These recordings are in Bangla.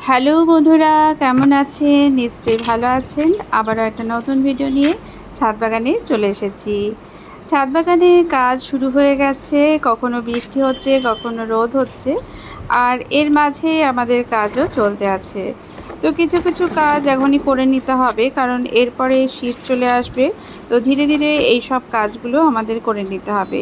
হ্যালো বন্ধুরা, কেমন আছেন? নিশ্চয়ই ভালো আছেন। আবারও একটা নতুন ভিডিও নিয়ে ছাদ বাগানে চলে এসেছি। ছাদ বাগানে কাজ শুরু হয়ে গেছে, কখনো বৃষ্টি হচ্ছে, কখনো রোদ হচ্ছে, আর এর মাঝে আমাদের কাজও চলতে আছে। তো কিছু কিছু কাজ এখনই করে নিতে হবে, কারণ এরপরে শীত চলে আসবে। তো ধীরে ধীরে এই সব কাজগুলো আমাদের করে নিতে হবে।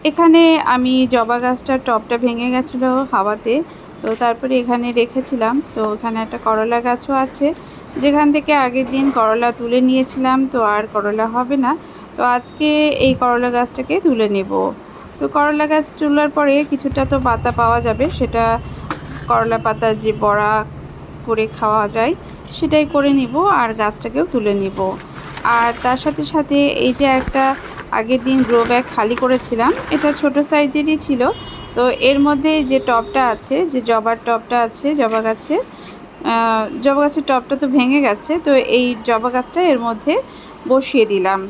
এখানে আমি জবা গাছটার টবটা ভেঙে গেছিলো হাওয়াতে, তো তারপরে এখানে রেখেছিলাম। তো এখানে একটা করলা গাছও আছে, যেখান থেকে আগের দিন করলা তুলে নিয়েছিলাম, তো আর করলা হবে না। তো আজকে এই করলা গাছটাকে তুলে নেব। তো করলা গাছ তোলার পরে কিছুটা তো পাতা পাওয়া যাবে, সেটা করলা পাতা যে বড়া করে খাওয়া যায় সেটাই করে নিব, আর গাছটাকেও তুলে নিব। আর তার সাথে সাথে এই যে একটা আগের দিন গ্রো ব্যাগ খালি করেছিলাম, এটা ছোট সাইজেরই ছিল। তো এর মধ্যে যে টবটা আছে, যে জবার টবটা আছে, জবা গাছের টবটা তো ভেঙে গেছে, তো এই জবা গাছটা এর মধ্যে বসিয়ে দিলাম।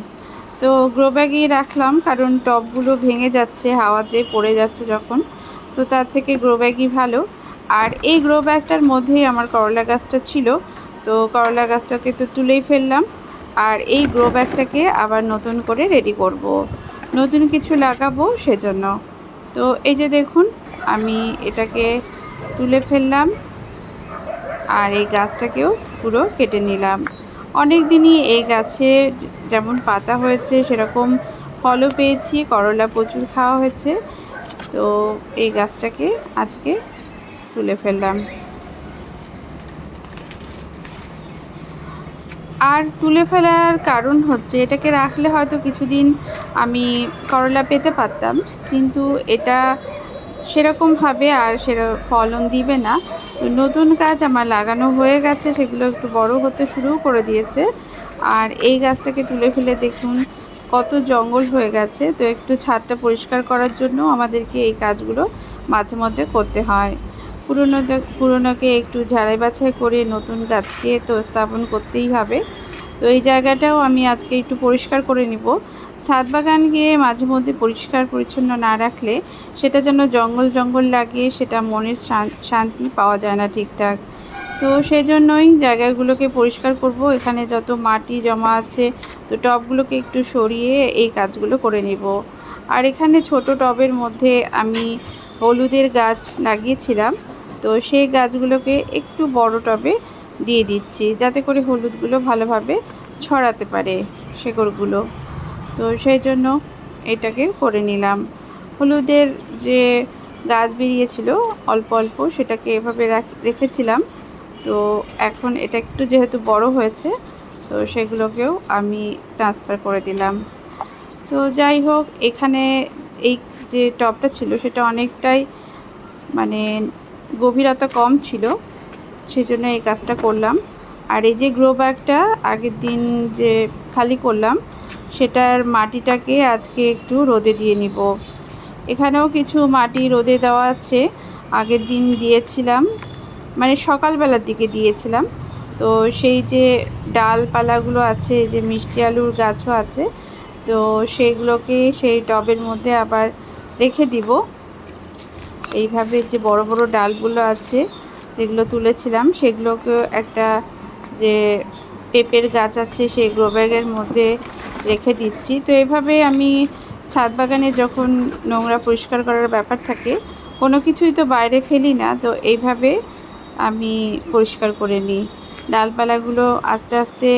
তো গ্রো ব্যাগেই রাখলাম, কারণ টবগুলো ভেঙে যাচ্ছে, হাওয়াতে পড়ে যাচ্ছে যখন, তো তার থেকে গ্রো ব্যাগই ভালো। আর এই গ্রো ব্যাগটার মধ্যেই আমার করলা গাছটা ছিল, তো করলা গাছটাকে তো তুলেই ফেললাম। আর এই গ্রো ব্যাগটাকে আবার নতুন করে রেডি করব, নতুন কিছু লাগাবো সেজন্য। তো এই যে দেখুন, আমি এটাকে তুলে ফেললাম, আর এই গাছটাকেও পুরো কেটে নিলাম। অনেক দিনই এই গাছে যেমন পাতা হয়েছে, সেরকম ফলও পেয়েছি, করলা প্রচুর খাওয়া হয়েছে। তো এই গাছটাকে আজকে তুলে ফেললাম। আর তুলে ফেলার কারণ হচ্ছে, এটাকে রাখলে হয়তো কিছুদিন আমি করলা পেতে পারতাম, কিন্তু এটা সেরকমভাবে আর ফলন দিবে না। তো নতুন গাছ আমার লাগানো হয়ে গেছে, সেগুলো একটু বড় হতে শুরু করে দিয়েছে। আর এই গাছটাকে তুলে ফেলে দেখুন কত জঙ্গল হয়ে গেছে। তো একটু ছাদটা পরিষ্কার করার জন্য আমাদেরকে এই কাজগুলো মাঝে মধ্যে করতে হয়। পুরনোকে একটু ঝাড়াই বাছাই করে নতুন গাছকে তো স্থাপন করতেই হবে। তো এই জায়গাটাও আমি আজকে একটু পরিষ্কার করে নিব। ছাদ বাগান গিয়ে মাঝে মধ্যে পরিষ্কার পরিচ্ছন্ন না রাখলে সেটা যেন জঙ্গল জঙ্গল লাগে, সেটা মনের শান্তি পাওয়া যায় না ঠিকঠাক। তো সেই জন্যই জায়গাগুলোকে পরিষ্কার করব। এখানে যত মাটি জমা আছে, তো টবগুলোকে একটু সরিয়ে এই কাজগুলো করে নেব। আর এখানে ছোট টবের মধ্যে আমি হলুদের গাছ লাগিয়েছিলাম, তো সেই গাছগুলোকে একটু বড় টবে দিয়ে দিচ্ছি, যাতে করে হলুদগুলো ভালোভাবে ছড়াতে পারে শেকড়গুলো। তো সেই জন্য এটাকে করে নিলাম। হলুদের যে গাছ বেরিয়েছিল অল্প অল্প, সেটাকে এভাবে রেখেছিলাম। তো এখন এটা একটু যেহেতু বড় হয়েছে, তো সেগুলোকেও আমি ট্রান্সফার করে দিলাম। তো যাই হোক, এখানে এই যে টবটা ছিল সেটা অনেকটাই মানে গভীরতা কম ছিল, সেই জন্য এই কাজটা করলাম। আর এই যে গ্রো ব্যাগটা আগের দিন যে খালি করলাম, সেটার মাটিটাকে আজকে একটু রোদে দিয়ে নিব। এখানেও কিছু মাটি রোদে দেওয়া আছে, আগের দিন দিয়েছিলাম, মানে সকালবেলার দিকে দিয়েছিলাম। তো সেই যে ডালপালাগুলো আছে, যে মিষ্টি আলুর গাছও আছে, তো সেইগুলোকে সেই টবের মধ্যে আবার রেখে দিব। এইভাবে যে বড় বড় ডালগুলো আছে যেগুলো তুলেছিলাম, সেগুলোকে একটা যে পেঁপের গাছ আছে সেই গ্রো ব্যাগের মধ্যে রেখে দিচ্ছি। তো এইভাবে আমি ছাদ বাগানে যখন নোংরা পরিষ্কার করার ব্যাপার থাকে, কোনো কিছুই তো বাইরে ফেলি না, তো এইভাবে আমি পরিষ্কার করে নিই। ডালপালাগুলো আস্তে আস্তে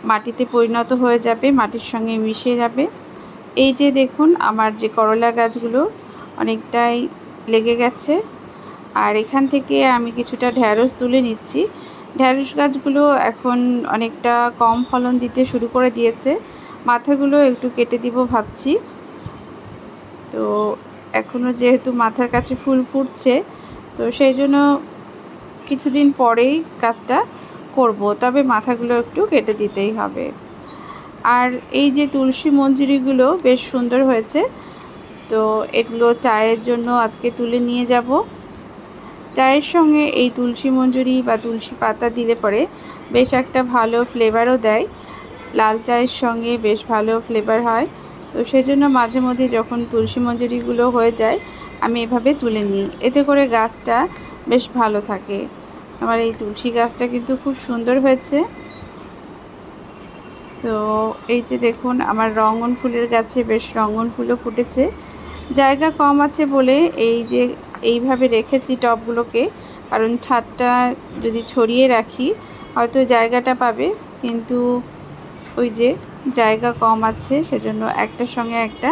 মাটিতে পরিণত হয়ে যাবে, মাটির সঙ্গে মিশে যাবে। এই যে দেখুন, আমার যে করলা গাছগুলো অনেকটাই লেগে গেছে। আর এখান থেকে আমি কিছুটা ঢ্যাঁড়স তুলে নিচ্ছি। ঢ্যাঁড়স গাছগুলো এখন অনেকটা কম ফলন দিতে শুরু করে দিয়েছে, মাথাগুলো একটু কেটে দিব ভাবছি। তো এখনও যেহেতু মাথার কাছে ফুল ফুটছে, তো সেই জন্য কিছুদিন পরেই কাজটা করব, তবে মাথাগুলো একটু কেটে দিতেই হবে। আর এই যে তুলসী মঞ্জুরিগুলো বেশ সুন্দর হয়েছে, তো এগুলো চায়ের জন্য আজকে তুলে নিয়ে যাব। চায়ের সঙ্গে এই তুলসী মঞ্জুরি বা তুলসী পাতা দিলে পরে বেশ একটা ভালো ফ্লেভারও দেয়, লাল চায়ের সঙ্গে বেশ ভালো ফ্লেভার হয়। তো সেজন্য মাঝে মধ্যে যখন তুলসী মঞ্জুরিগুলো হয়ে যায়, আমি এভাবে তুলে নিই, এতে করে গাছটা বেশ ভালো থাকে। আমার এই তুলসী গাছটা কিন্তু খুব সুন্দর হয়েছে। তো এই যে দেখুন আমার রঙন ফুলের গাছে বেশ রঙন ফুলও ফুটেছে। জায়গা কম আছে বলে এই যে এইভাবে রেখেছি টবগুলোকে, কারণ ছাদটা যদি ছড়িয়ে রাখি হয়তো জায়গাটা পাবে, কিন্তু ওই যে জায়গা কম আছে সেজন্য একটার সঙ্গে একটা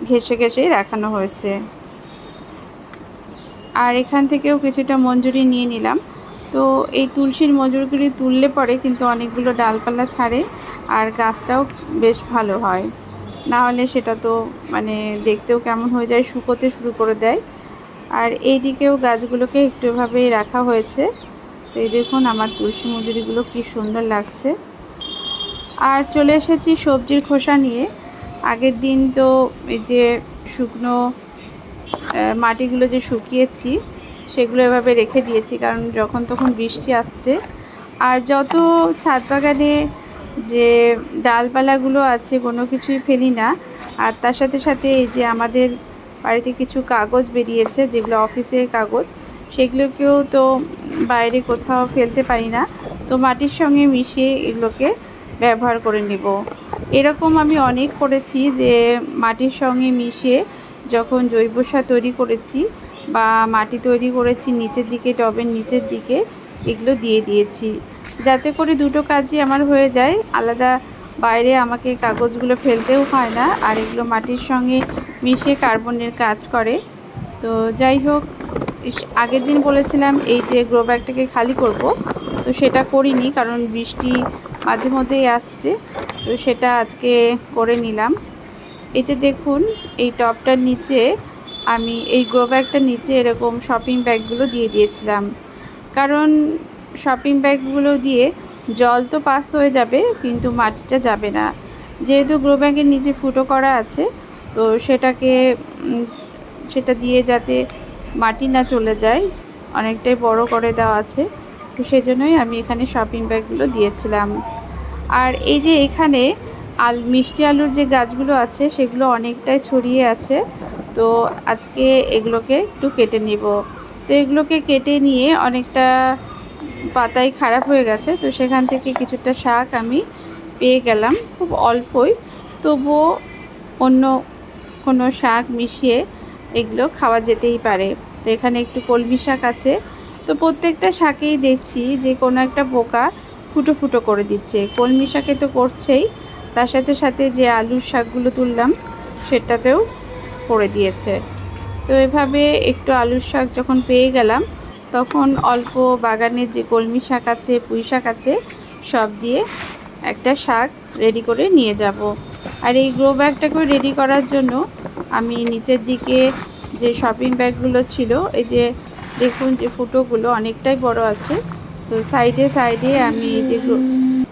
ঘেঁষে ঘেঁষেই রাখানো হয়েছে। আর এখান থেকেও কিছুটা মঞ্জুরি নিয়ে নিলাম। তো এই তুলসীর মঞ্জুরিগুলি তুললে পরে কিন্তু অনেকগুলো ডালপালা ছাড়ে আর গাছটাও বেশ ভালো হয়, না হলে সেটা তো মানে দেখতেও কেমন হয়ে যায়, শুকোতে শুরু করে দেয়। আর এই দিকেও গাছগুলোকে একটু এভাবেই রাখা হয়েছে। তো এই দেখুন আমার তুলসী মঞ্জুরিগুলো কি সুন্দর লাগছে। আর চলে এসেছি সবজির খোসা নিয়ে। আগের দিন তো এই যে শুকনো মাটিগুলো যে শুকিয়েছি সেগুলো এভাবে রেখে দিয়েছি, কারণ যখন তখন বৃষ্টি আসছে। আর যত ছাদ বাগানে যে ডালপালাগুলো আছে কোনো কিছুই ফেলি না। আর তার সাথে সাথে এই যে আমাদের বাড়িতে কিছু কাগজ বেরিয়েছে যেগুলো অফিসের কাগজ, সেগুলোকেও তো বাইরে কোথাও ফেলতে পারি না, তো মাটির সঙ্গে মিশিয়ে এগুলোকে ব্যবহার করে নেব। এরকম আমি অনেক করেছি যে মাটির সঙ্গে মিশিয়ে যখন জৈব সার তৈরি করেছি বা মাটি তৈরি করেছি নিচের দিকে, টবের নিচের দিকে এগুলো দিয়ে দিয়েছি, যাতে করে দুটো কাজই আমার হয়ে যায়। আলাদা বাইরে আমাকে কাগজগুলো ফেলতেও হয় না, আর এগুলো মাটির সঙ্গে মিশে কার্বনের কাজ করে। তো যাই হোক, আগের দিন বলেছিলাম এই যে গ্রো ব্যাগটাকে খালি করব, তো সেটা করিনি কারণ বৃষ্টি মাঝে মধ্যেই আসছে, তো সেটা আজকে করে নিলাম। এই যে দেখুন এই টবটার নিচে আমি এই গ্রো ব্যাগটার নিচে এরকম শপিং ব্যাগগুলো দিয়ে দিয়েছিলাম, কারণ শপিং ব্যাগগুলো দিয়ে জল তো পাস হয়ে যাবে কিন্তু মাটিটা যাবে না। যেহেতু গ্রো ব্যাগের নিচে ফুটো করা আছে, তো সেটা দিয়ে যাতে মাটি না চলে যায় অনেকটাই বড় করে দেওয়া আছে, তো সেজন্যই আমি এখানে শপিং ব্যাগগুলো দিয়েছিলাম। আর এই যে এখানে মিষ্টি আলুর যে গাছগুলো আছে সেগুলো অনেকটাই ছড়িয়ে আছে, তো আজকে এগুলোকে একটু কেটে নিব। তো এগুলোকে কেটে নিয়ে অনেকটা পাতাই খারাপ হয়ে গেছে, তো সেখান থেকে কিছুটা শাক আমি পেয়ে গেলাম, খুব অল্পই, তবুও অন্য কোনো শাক মিশিয়ে এগুলো খাওয়া যেতেই পারে। তো এখানে একটু কলমি শাক আছে, তো প্রত্যেকটা শাকেই দেখছি যে কোনো একটা পোকা ফুটো ফুটো করে দিচ্ছে। কলমি শাকে তো করছেই, তার সাথে সাথে যে আলুর শাকগুলো তুললাম সেটাতেও করে দিয়েছে। তো এভাবে একটু আলুর শাক যখন পেয়ে গেলাম তখন অল্প বাগানের যে কলমি শাক আছে, পুঁই শাক আছে, সব দিয়ে একটা শাক রেডি করে নিয়ে যাব। আর এই গ্রো ব্যাগটাকেও রেডি করার জন্য আমি নিচের দিকে যে শপিং ব্যাগগুলো ছিল, এই যে দেখুন যে ফুটোগুলো অনেকটাই বড় আছে, তো সাইডে সাইডে আমি এই যে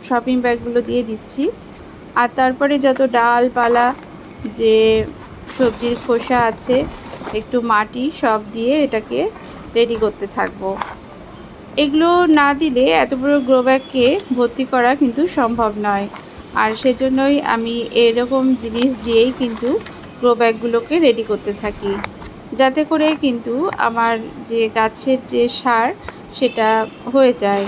শপিং ব্যাগগুলো দিয়ে দিচ্ছি। আর তারপরে যত ডালপালা, যে সবজির খোসা আছে, একটু মাটি সব দিয়ে এটাকে রেডি করতে থাকবো। এগুলো না দিলে এত বড় গ্রো ব্যাগকে ভর্তি করা কিন্তু সম্ভব নয়, আর সেজন্যই আমি এরকম জিনিস দিয়েই কিন্তু গ্রো ব্যাগগুলোকে রেডি করতে থাকি, যাতে করে কিন্তু আমার যে গাছের যে সার সেটা হয়ে যায়।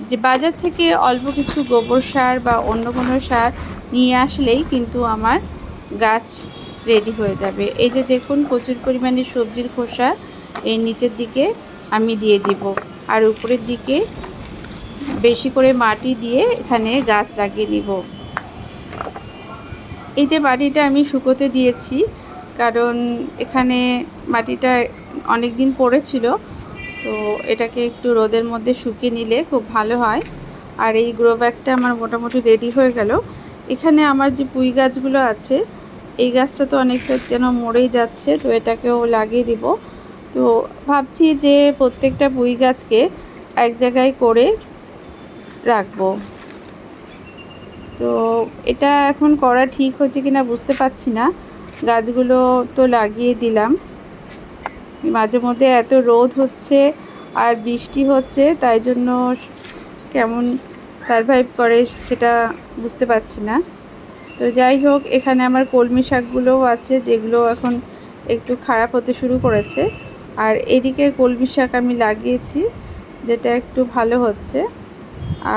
যে বাজার থেকে অল্প কিছু গোবর সার বা অন্য কোনো সার নিয়ে আসলেই কিন্তু আমার গাছ রেডি হয়ে যাবে। এই যে দেখুন প্রচুর পরিমাণে সবজির খোসা এই নিচের দিকে আমি দিয়ে দিব, আর উপরের দিকে বেশি করে মাটি দিয়ে এখানে গাছ লাগিয়ে নিব। এই যে মাটিটা আমি শুকোতে দিয়েছি, কারণ এখানে মাটিটা অনেক দিন পড়েছিল, তো এটাকে একটু রোদের মধ্যে শুকিয়ে নিলে খুব ভালো হয়। আর এই গ্রো ব্যাগটা আমার মোটামুটি রেডি হয়ে গেল। এখানে আমার যে পুঁই গাছগুলো আছে, এই গাছটা তো অনেকটা যেন মরেই যাচ্ছে, তো এটাকেও লাগিয়ে দিব। তো ভাবছি যে প্রত্যেকটা পুঁই গাছকে এক জায়গায় করে রাখবো। তো এটা এখন করা ঠিক হচ্ছে কিনা বুঝতে পারছি না। গাছগুলো তো লাগিয়ে দিলাম, মাঝে মধ্যে এত রোদ হচ্ছে আর বৃষ্টি হচ্ছে, তাই জন্য কেমন সারভাইভ করে সেটা বুঝতে পারছি না। তো যাই হোক, এখানে আমার কলমি শাকগুলোও আছে যেগুলো এখন একটু খারাপ হতে শুরু করেছে, আর এদিকে কলমি শাক আমি লাগিয়েছি, যেটা একটু ভালো হচ্ছে।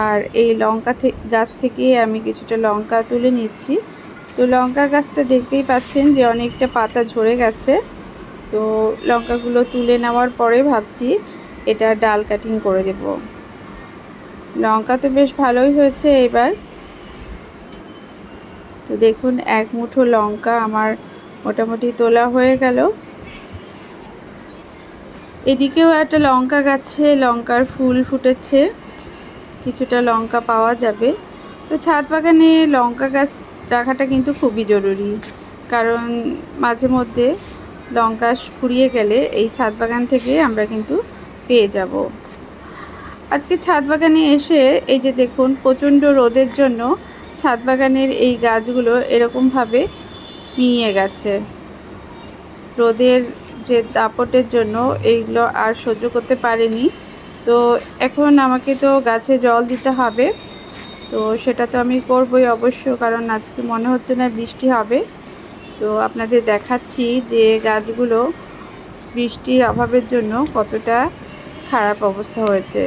আর এই লঙ্কা গাছ থেকে আমি কিছুটা লঙ্কা তুলে নিচ্ছি। তো লঙ্কা গাছটা দেখতেই পাচ্ছেন যে অনেকটা পাতা ঝরে গেছে। তো লঙ্কাগুলো তুলে নেওয়ার পরে ভাবছি এটা ডাল কাটিং করে দেব। লঙ্কা তো বেশ ভালোই হয়েছে এবার। তো দেখুন এক মুঠো লঙ্কা আমার মোটামুটি তোলা হয়ে গেল। এদিকেও একটা লঙ্কা গাছে লঙ্কার ফুল ফুটেছে, কিছুটা লঙ্কা পাওয়া যাবে। তো ছাদ বাগানে লঙ্কা গাছ রাখাটা কিন্তু খুবই জরুরি, কারণ মাঝে মধ্যে লঙ্কা ফুরিয়ে গেলে এই ছাদ বাগান থেকে আমরা কিন্তু পেয়ে যাব। আজকে ছাদ বাগানে এসে এই যে দেখুন প্রচণ্ড রোদের জন্য ছাদ বাগানের এই গাছগুলো এরকমভাবে মিয়ে গেছে। রোদের যে দাপটের জন্য এইগুলো আর সহ্য করতে পারেনি। তো এখন আমাকে তো গাছে জল দিতে হবে, তো সেটা তো আমি করবই অবশ্য, কারণ আজকে মনে হচ্ছে না বৃষ্টি হবে। তো আপনাদের দেখাচ্ছি যে গাছগুলো বৃষ্টির অভাবের জন্য কতটা খারাপ অবস্থা হয়েছে।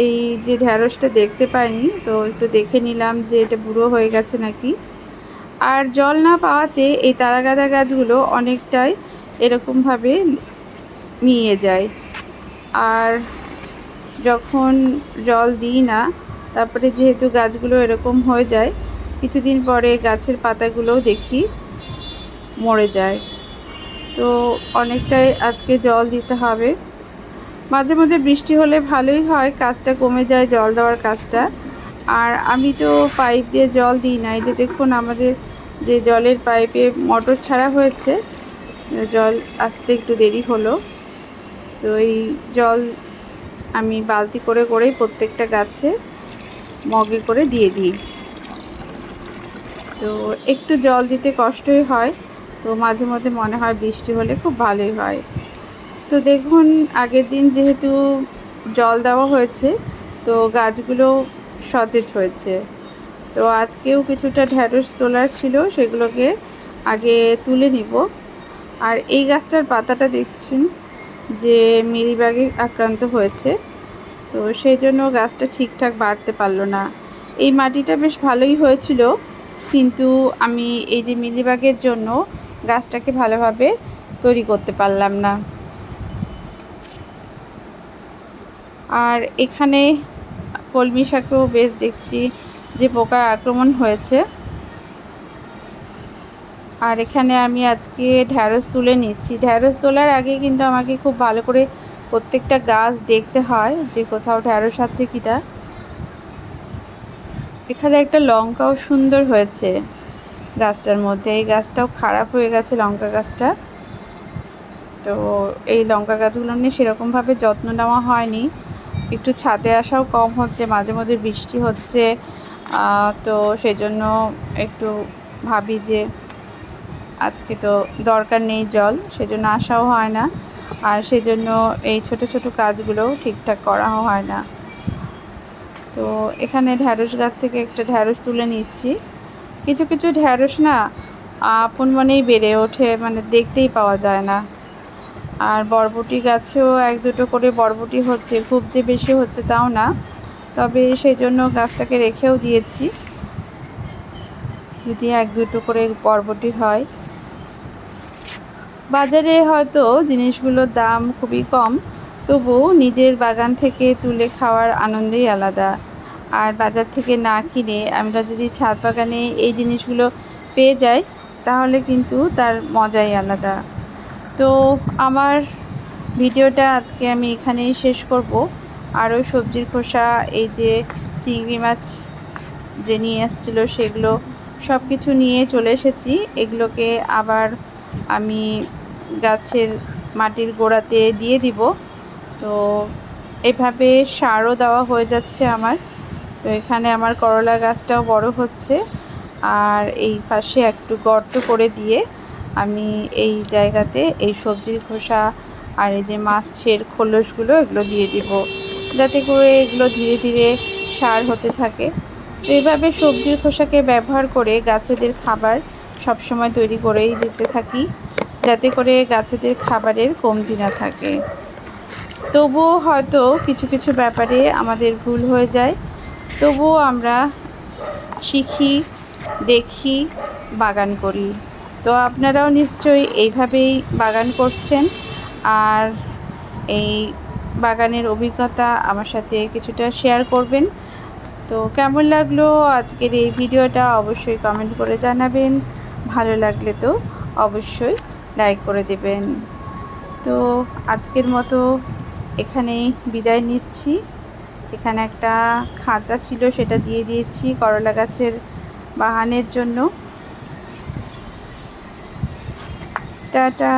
এই যে ঢ্যাঁড়সটা দেখতে পাইনি, তো একটু দেখে নিলাম যে এটা বুড়ো হয়ে গেছে নাকি। আর জল না পাওয়াতে এই তারাগাঁদা গাছগুলো অনেকটাই এরকমভাবে মিয়ে যায়। আর যখন জল দিই না, তারপরে যেহেতু গাছগুলো এরকম হয়ে যায়, কিছুদিন পরে গাছের পাতাগুলোও দেখি মরে যায়। তো অনেকটাই আজকে জল দিতে হবে। মাঝে মধ্যে বৃষ্টি হলে ভালোই হয়, কাজটা কমে যায় জল দেওয়ার কাজটা। আর আমি তো পাইপ দিয়ে জল দিই না। এই যে দেখুন আমাদের যে জলের পাইপে মোটর ছাড়া হয়েছে, জল আসতে একটু দেরি হলো। তো এই জল আমি বালতি করে করেই প্রত্যেকটা গাছে মগে করে দিয়ে দিই। তো একটু জল দিতে কষ্টই হয়, তো মাঝে মধ্যে মনে হয় বৃষ্টি হলে খুব ভালোই হয়। তো দেখুন আগের দিন যেহেতু জল দেওয়া হয়েছে, তো গাছগুলো সতেজ হয়েছে। তো আজকেও কিছুটা ঢ্যাঁড়স তোলার ছিল, সেগুলোকে আগে তুলে নিব। আর এই গাছটার পাতাটা দেখছেন যে মিলিবাগে আক্রান্ত হয়েছে, তো সেই জন্য গাছটা ঠিকঠাক বাড়তে পারলো না। এই মাটিটা বেশ ভালোই হয়েছিল, কিন্তু আমি এই যে মিলিবাগের জন্য গাছটাকে ভালোভাবে তৈরি করতে পারলাম না। আর এখানে কলমি শাকেও বেশ দেখছি যে পোকার আক্রমণ হয়েছে। আর এখানে আমি আজকে ঢ্যাঁড়স তুলে নিচ্ছি। ঢ্যাঁড়স তোলার আগে কিন্তু আমাকে খুব ভালো করে প্রত্যেকটা গাছ দেখতে হয় যে কোথাও ঢ্যাঁড়স আছে কিনা। এখানে একটা লঙ্কাও সুন্দর হয়েছে গাছটার মধ্যে। এই গাছটাও খারাপ হয়ে গেছে লঙ্কা গাছটা। তো এই লঙ্কা গাছগুলো নিয়ে সেরকমভাবে যত্ন নেওয়া হয়নি। একটু ছাদে আসাও কম হচ্ছে, মাঝে মধ্যে বৃষ্টি হচ্ছে, তো সেই জন্য একটু ভাবি যে আজকে তো দরকার নেই জল, সেজন্য আসাও হয় না। আর সেজন্য এই ছোট ছোট কাজগুলোও ঠিকঠাক করাও হয় না। তো এখানে ঢ্যাঁড়স গাছ থেকে একটা ঢ্যাঁড়স তুলে নিচ্ছি। কিছু কিছু ঢ্যাঁড়স না আপন মনেই বেড়ে ওঠে, মানে দেখতেই পাওয়া যায় না। আর বরবটি গাছেও এক দুটো করে বরবটি হচ্ছে, খুব যে বেশি হচ্ছে তাও না, তবে সেই জন্য গাছটাকে রেখেও দিয়েছি, যদি এক দুটো করে বরবটি হয়। বাজারে হয়তো জিনিসগুলোর দাম খুবই কম, তবুও নিজের বাগান থেকে তুলে খাওয়ার আনন্দই আলাদা। আর বাজার থেকে না কিনে আমরা যদি ছাদ বাগানে এই জিনিসগুলো পেয়ে যাই, তাহলে কিন্তু তার মজাই আলাদা। তো আমার ভিডিওটা আজকে আমি এখানেই শেষ করব। আরও সবজির খোসা, এই যে চিংড়ি মাছ যে নিয়ে এসেছিলো সেগুলো সব কিছু নিয়ে চলে এসেছি। এগুলোকে আবার আমি গাছের মাটির গোড়াতে দিয়ে দিব। তো এভাবে সারও দেওয়া হয়ে যাচ্ছে আমার। তো এখানে আমার করলা গাছটাও বড় হচ্ছে। আর এই পাশে একটু গর্ত করে দিয়ে আমি এই জায়গাতে এই সবজির খোসা আর এই যে মাছের খোলসগুলো এগুলো দিয়ে দিব, যাতে করে এগুলো ধীরে ধীরে সার হতে থাকে। তো এইভাবে সবজির খোসাকে ব্যবহার করে গাছেদের খাবার সবসময় তৈরি করেই যেতে থাকি, যাতে করে গাছেদের খাবারের কমতি না থাকে। তবুও হয়তো কিছু কিছু ব্যাপারে আমাদের ভুল হয়ে যায়, তবুও আমরা শিখি, দেখি, বাগান করি। তো আপনারাও নিশ্চয়ই এইভাবেই বাগান করছেন, আর এই বাগানের অভিজ্ঞতা আমার সাথে কিছুটা শেয়ার করবেন। তো কেমন লাগলো আজকের এই ভিডিওটা অবশ্যই কমেন্ট করে জানাবেন। ভালো লাগলে তো অবশ্যই লাইক করে দেবেন। তো আজকের মতো এখানেই বিদায় নিচ্ছি। এখানে একটা খাঁচা ছিল, সেটা দিয়ে দিয়েছি করলা গাছের বাগানের জন্য। টাটা।